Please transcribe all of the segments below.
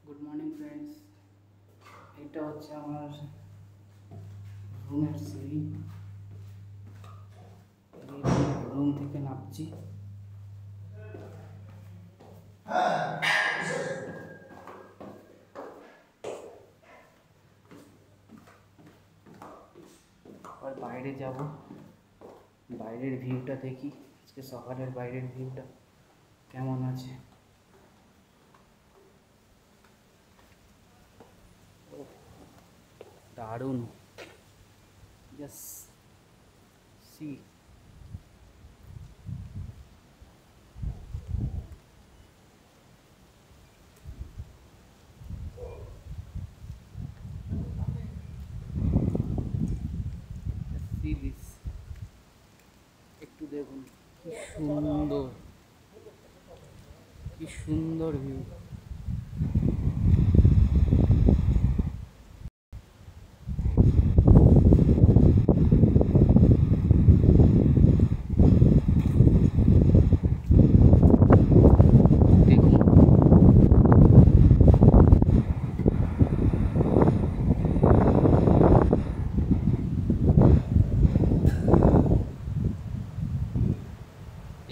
Good morning friends, এটা হচ্ছে আমার রুমের সিঁড়ি। রুম থেকে নামছি। আর বাইরে যাব, বাইরের ভিউটা দেখি আজকে সকালের বাইরের ভিউটা কেমন আছে। দারুণ, জাস্ট সি। একটু দেখুন কি সুন্দর, কি সুন্দর ভিউ।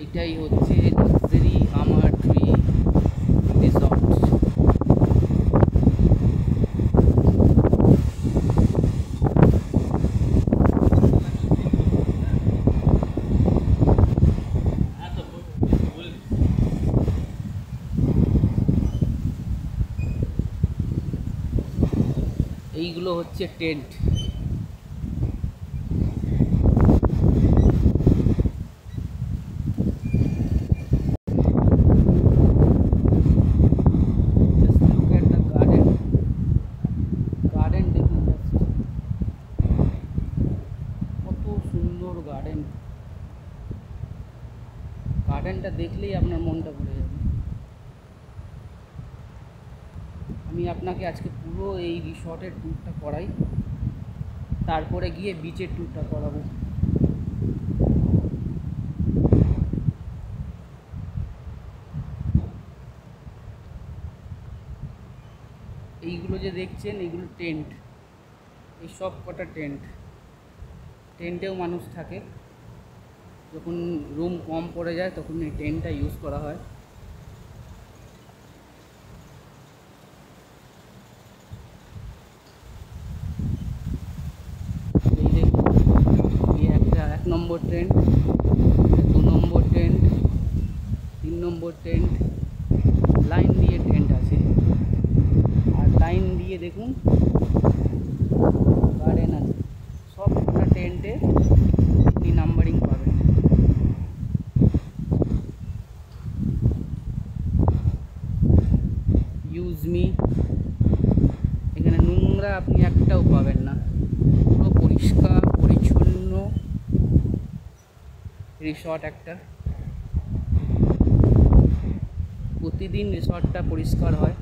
এটাই হচ্ছে লাক্সারি আমার ট্রি রিসর্ট। এইগুলো হচ্ছে টেন্ট। গার্ডেনটা দেখলেই আপনার মনটা ভরে যাবে। আমি আপনাকে আজকে পুরো এই রিসর্টের ট্যুরটা করাই, তারপরে গিয়ে বিচের ট্যুরটা করাবো। এইগুলো যে দেখছেন এইগুলো টেন্ট, এই সব কটা টেন্ট। টেন্টেও মানুষ থাকে, যখন রুম কম পড়ে যায় তখন এই টেন্টটা ইউজ করা হয়। এই দেখুন, এই একটা 1 নম্বর টেন্ট, 2 নম্বর টেন্ট, 3 নম্বর টেন্ট, লাইন দিয়ে টেন্ট আছে। আর লাইন দিয়ে দেখুন গার্ডেন আছে। সবটা টেন্টে আপনি নাম্বারিং পাবেন। ইউজ মি, এখানে নোংরা আপনি একটাও পাবেন না, পুরো পরিষ্কার পরিচ্ছন্ন রিসর্ট একটা। প্রতিদিন রিসর্টটা পরিষ্কার হয়।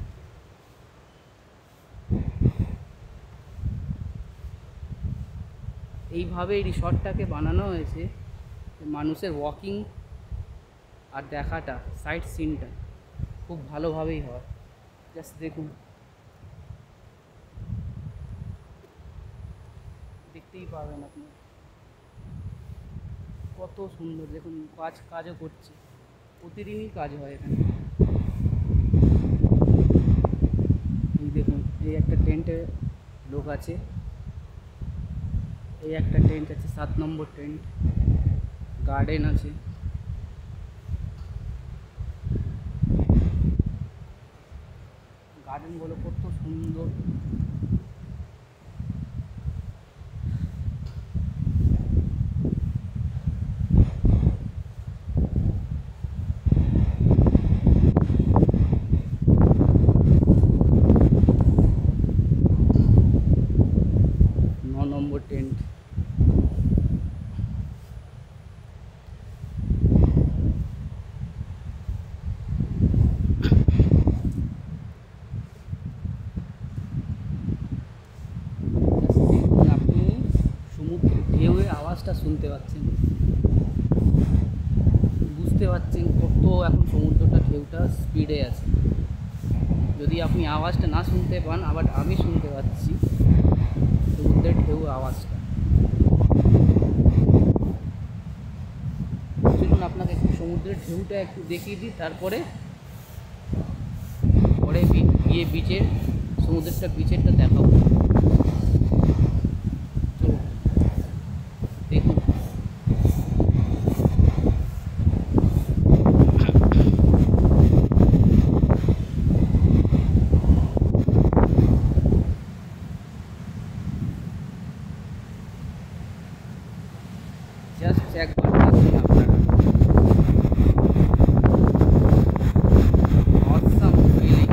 এইভাবে রিসর্টটাকে বানানো হয়েছে মানুষের ওয়াকিং আর দেখাটা, সাইট সিনটা খুব ভালোভাবেই হয়। জাস্ট দেখুন, দেখতেই পাবেন আপনি কত সুন্দর। দেখুন কাজও করছে, প্রতিদিনই কাজ হয় এখানে। এই দেখুন, এই একটা টেন্টে লোক আছে, এই একটা টেন্ট আছে 7 নম্বর টেন্ট। গার্ডেন আছে, গার্ডেনগুলো কত সুন্দর। টেন্ট, আপনি সমুদ্রের ঢেউয়ের আওয়াজটা শুনতে পাচ্ছেন, বুঝতে পারছেন কত এখন সমুদ্রটা ঢেউটা স্পিডে আছে। যদি আপনি আওয়াজটা না শুনতে পান, আবার আমি শুনতে পাচ্ছি সমুদ্রের ঢেউ আওয়াজটা। চলুন আপনাকে একটু সমুদ্রের ঢেউটা একটু দেখিয়ে দিই, তারপরে গিয়ে বিচের বিচেরটা দেখাবো। চলুন দেখুন। জাস্ট একবার দেখুন আপনারা, অসাম ফিলিং।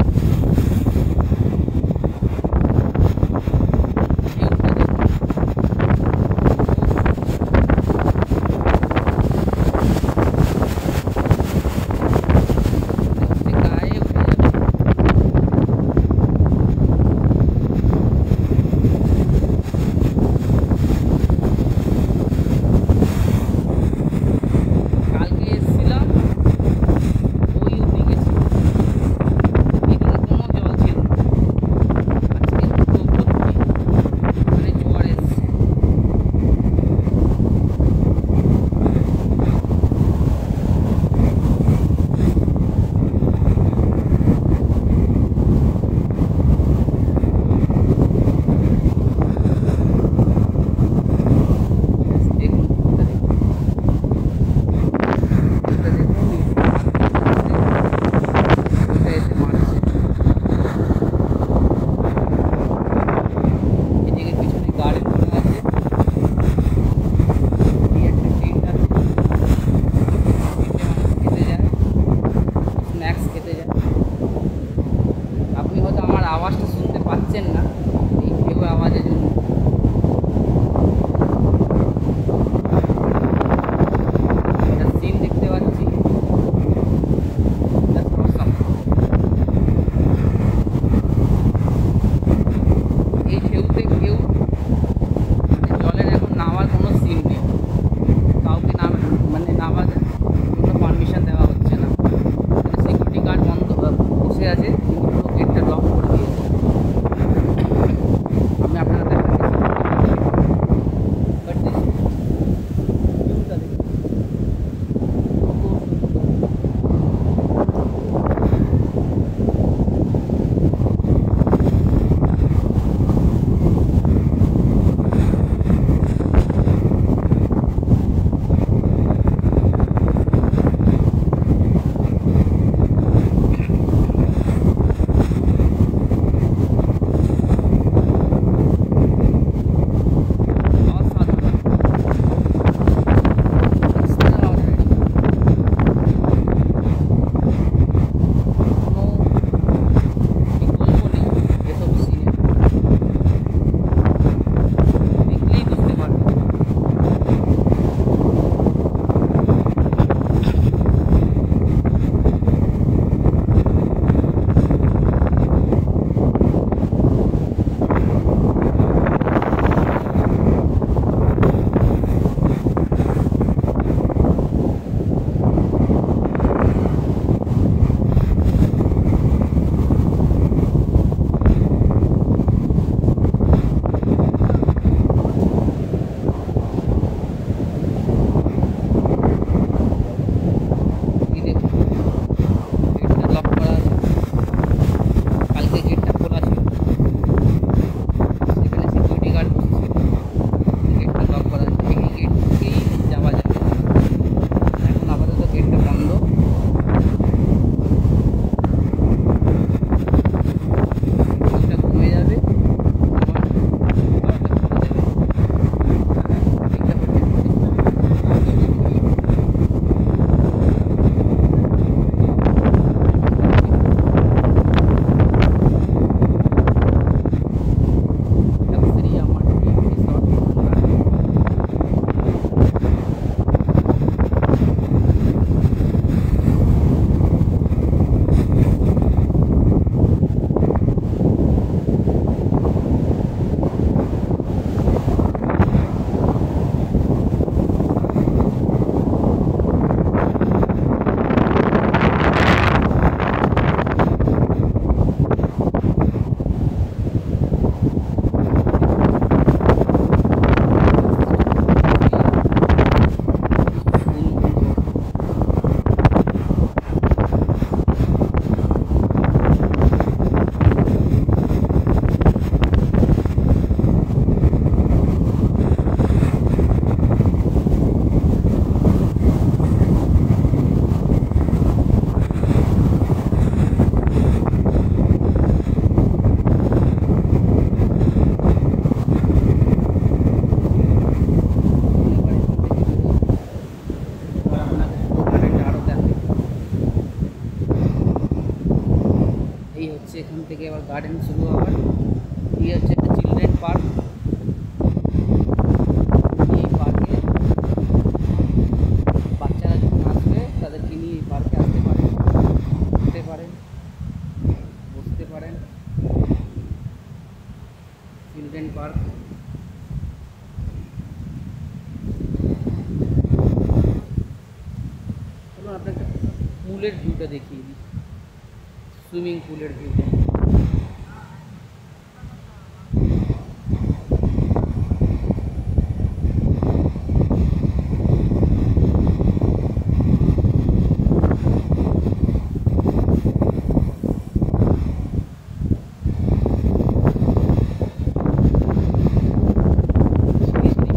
কালকে এসেছিলাম, ওই অবধি গেছি, এখানে কোনো জল ছিল না। আজকে পুরো ভর্তি, মানে জোয়ার এসছে। দেখুন এটা দেখুন, এটা দেখুন, এটা এসে মারছে। এদিকে পিছনে গার্ডেন করা আছে, এই একটা টেন্ট আছে, টেন্টে মানুষ খেতে যায়, স্ন্যাক্স খেতে যায়। আপনি হয়তো আমার আওয়াজটা শুনতে পাচ্ছেন না এই ঢেউ আওয়াজের জন্য। একটা সিন দেখতে পাচ্ছি, জাস্ট অসাম। এই ঢেউতে কেউ, মানে জলের এখন নামার কোনো সিন নেই, কাউকে মানে নামার কোনো পারমিশন দেওয়া হচ্ছে না। সিকিউরিটি গার্ড বসে আছে, কিন্তু পুরো গেটটা লক করে দিয়েছে। এবার গার্ডেন শুরু হওয়ার। এই হচ্ছে একটা চিলড্রেন পার্ক। এই পার্কে বাচ্চারা যখন আসবে তাদেরকে নিয়ে এই পার্কে আসতে পারেন, ঘুরতে পারেন, বসতে পারেন। Children park. চলুন আপনাকে পুলের ভিউটা দেখিয়ে দিই, সুইমিং পুলের ভিউটা।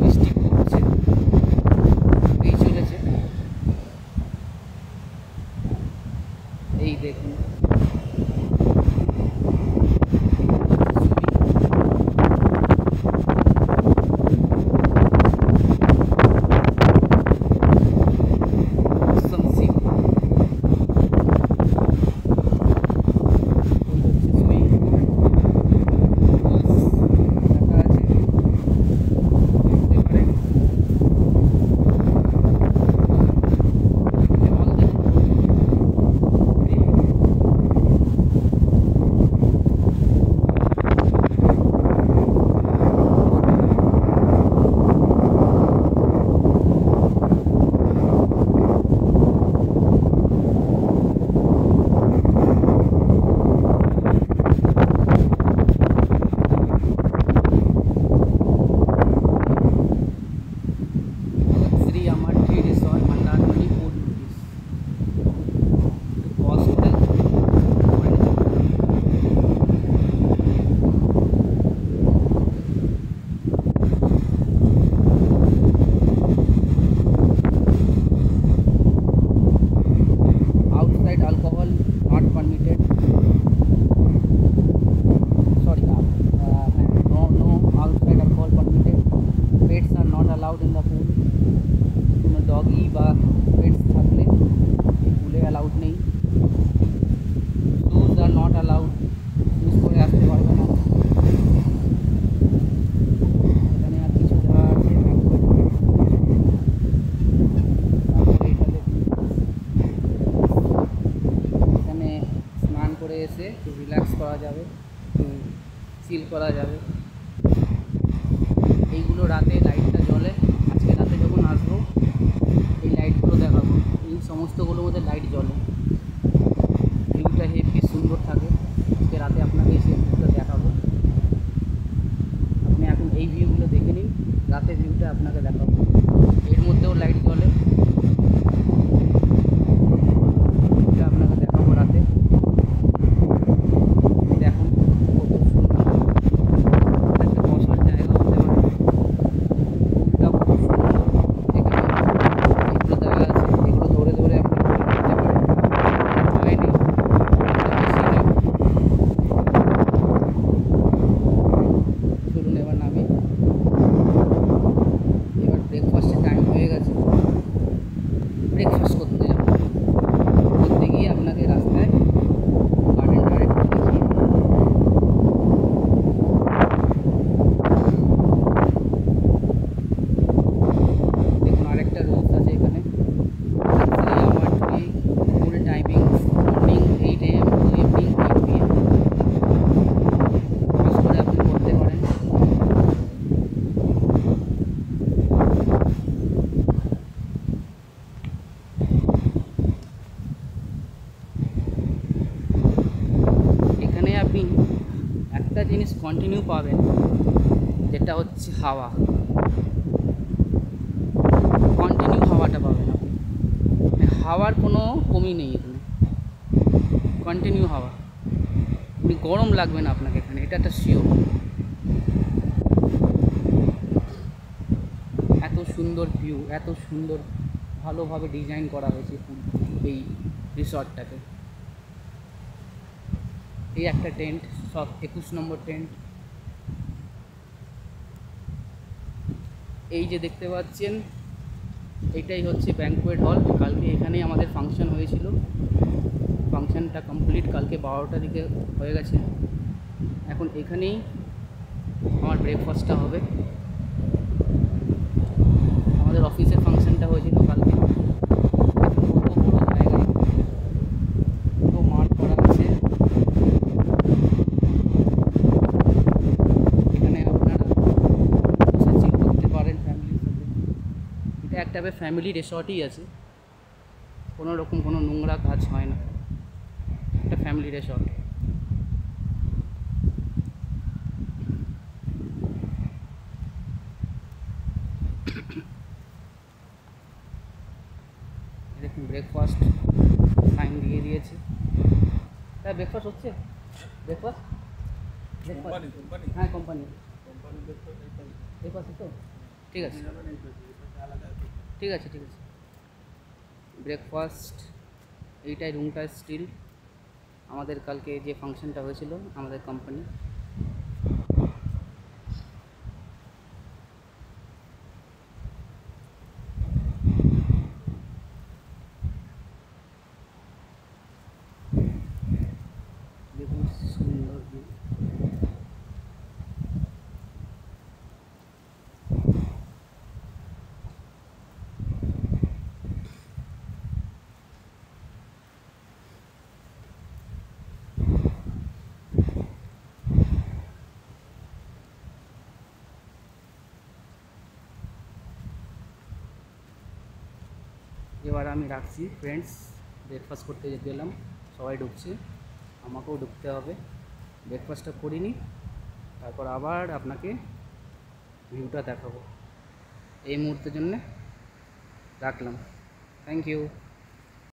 বৃষ্টি পড়ছে, এই চলেছে, এই দেখুন। এসে একটু রিল্যাক্স করা যাবে, একটু চিল করা যাবে। এইগুলো রাতে লাইটটা জ্বলে, আজকে রাতে যখন আসবো এই লাইটগুলো দেখাবো। এই সমস্তগুলোর মধ্যে লাইট জ্বলে, ভিউটা হেভি সুন্দর থাকে। আজকে রাতে আপনাকে সেই ভিউটা দেখাবো। আপনি এখন এই ভিউগুলো দেখে নিন, রাতে ভিউটা আপনাকে দেখাবো। এর মধ্যেও লাইট জ্বলে, এটা আপনাকে দেখাবো রাতে। দেখুন কত সুন্দর, একটা বসার জায়গা হতে পারে, এটা কত সুন্দর। এখানে এগুলো দেওয়া আছে, এগুলো ধরে ধরে আপনি করতে পারেন, হয়নি চলুন এবার নামি। এবার ব্রেকফাস্টের টাইম হয়ে গেছে, ব্রেকফাস্ট করতে যাব। করতে গিয়ে আপনাকে রাস্তায় গার্ডেনটা একটু দেখিয়ে দেখুন। আরেকটা রুলস আছে এখানে, আমার tree full timings morning 8 AM to evening 8 PM। Pass করে আপনি করতে পারেন। এখানে আপনি একটা জিনিস কন্টিনিউ পাবেন, যেটা হচ্ছে হাওয়া। কন্টিনিউ হাওয়াটা পাবেন আপনি, মানে হাওয়ার কোনো কমি নেই এখানে, কন্টিনিউ হাওয়া। আপনি গরম লাগবে না আপনাকে এখানে, এটা একটা শিওর। এত সুন্দর ভিউ, এত সুন্দর ভালোভাবে ডিজাইন করা হয়েছে এই রিসর্টটাকে। এই একটা টেন্ট, সব 21 নম্বর টেন্ট। এই যে দেখতে পাচ্ছেন, এটাই হচ্ছে ব্যাঙ্কোয়েট হল। কালকে এখানেই আমাদের ফাংশন হয়েছিল। ফাংশনটা কমপ্লিট কালকে 12টার দিকে হয়ে গেছে। এখন এখানেই আমার ব্রেকফাস্টটা হবে। আমাদের অফিসের ফাংশনটা হয়েছিল কালকে। বড় বড় জায়গায় পুরো মাঠ করা আছে। এখানে আপনারা বসে চিল করতে পারেন ফ্যামিলির সাথে। এটা একটা ফ্যামিলি রিসর্টই আছে, কোনো রকম কোনো নোংরা কাজ হয় না, একটা ফ্যামিলি রিসর্ট। দেখুন ব্রেকফাস্ট সাইন দিয়ে দিয়েছে। হ্যাঁ ব্রেকফাস্ট হচ্ছে, ব্রেকফাস্ট হ্যাঁ কোম্পানি ব্রেকফাস্ট তো ঠিক আছে, ঠিক আছে ঠিক আছে। ব্রেকফাস্ট এইটাই, রুমটা স্টিল আমাদের কালকে যে ফাংশনটা হয়েছিল আমাদের কোম্পানি। দেখুন সুন্দর ভিউ। এবার আমি রাখছি ফ্রেন্ডস, ব্রেকফাস্ট করতে গেলাম, সবাই ঢুকছে, আমাকেও ঢুকতে হবে। ব্রেকফাস্টটা করিনি, তারপর আবার আপনাকে ভিউটা দেখাবো। এই মুহূর্তের জন্যে রাখলাম, থ্যাংক ইউ।